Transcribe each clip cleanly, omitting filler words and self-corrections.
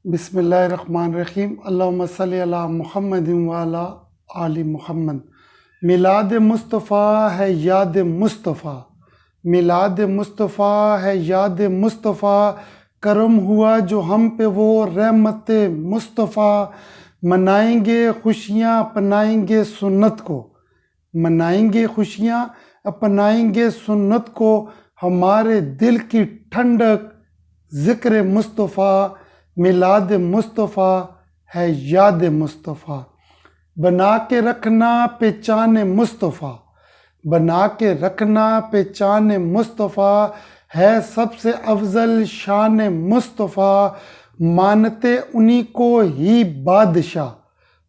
بسم اللہ الرحمن الرحیم۔ اللہم صلی علی محمد وعلی آل محمد۔ میلاد مصطفیٰ ہے یاد مصطفیٰ، میلاد مصطفیٰ ہے یاد مصطفیٰ، کرم ہوا جو ہم پہ وہ رحمت مصطفیٰ۔ منائیں گے خوشیاں اپنائیں گے سنت کو، منائیں گے خوشیاں اپنائیں گے سنت کو، ہمارے دل کی ٹھنڈک ذکر مصطفیٰ۔ میلاد مصطفیٰ ہے یاد مصطفیٰ، بنا کے رکھنا پہچان مصطفیٰ، بنا کے رکھنا پہچان مصطفیٰ، ہے سب سے افضل شان مصطفیٰ۔ مانتے انہی کو ہی بادشاہ،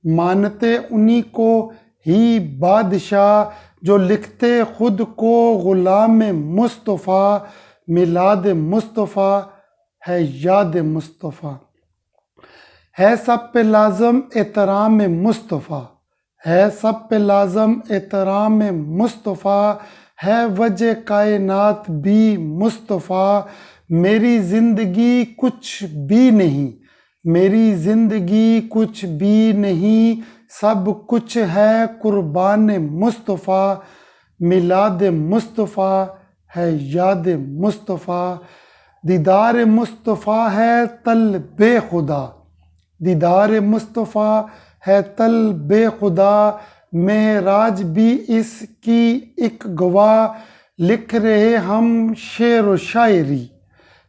مانتے انہی کو ہی بادشاہ، جو لکھتے خود کو غلام مصطفیٰ۔ میلاد مصطفیٰ ہے یاد مصطفیٰ، ہے سب پہ لازم احترام مصطفیٰ، ہے سب پہ لازم احترام مصطفیٰ، ہے وجہ کائنات بھی مصطفیٰ۔ میری زندگی کچھ بھی نہیں، میری زندگی کچھ بھی نہیں، سب کچھ ہے قربان مصطفیٰ۔ میلاد مصطفیٰ ہے یاد مصطفیٰ، دیدار مصطفیٰ ہے طلب خدا، دیدار مصطفیٰ ہے طلب خدا، معراج بھی اس کی ایک گواہ، لکھ رہے ہم شعر و شاعری،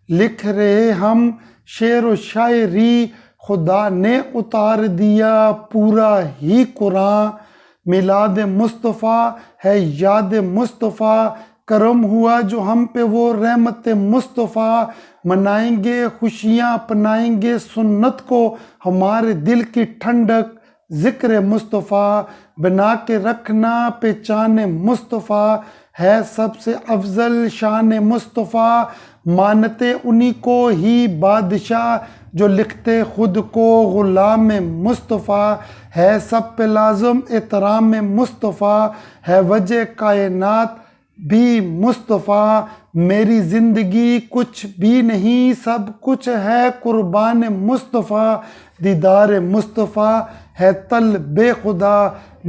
لکھ رہے ہم شعر و شاعری، خدا نے اتار دیا پورا ہی قرآن۔ میلاد مصطفیٰ ہے یاد مصطفیٰ، کرم ہوا جو ہم پہ وہ رحمت مصطفیٰ۔ منائیں گے خوشیاں اپنائیں گے سنت کو، ہمارے دل کی ٹھنڈک ذکر مصطفیٰ، بنا کے رکھنا پہچان مصطفیٰ، ہے سب سے افضل شان مصطفیٰ۔ مانتے انہی کو ہی بادشاہ، جو لکھتے خود کو غلام مصطفیٰ، ہے سب پہ لازم احترام مصطفیٰ، ہے وجہ کائنات بھی مصطفیٰ۔ میری زندگی کچھ بھی نہیں، سب کچھ ہے قربان مصطفیٰ، دیدار مصطفیٰ ہے طلب خدا،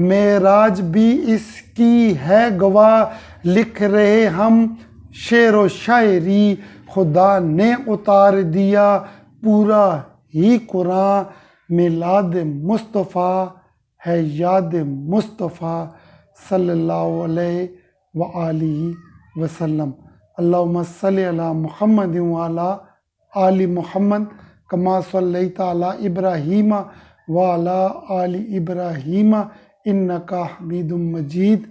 معراج بھی اس کی ہے گواہ، لکھ رہے ہم شعر و شاعری، خدا نے اتار دیا پورا ہی قرآن۔ میلاد مصطفیٰ ہے یاد مصطفیٰ، صلی اللہ علیہ وآلہ وسلم۔ اللہم صلی علی محمد وعلی آل محمد، کما صلیت علی ابراہیم وعلی آل ابراہیم انکا حمید مجید۔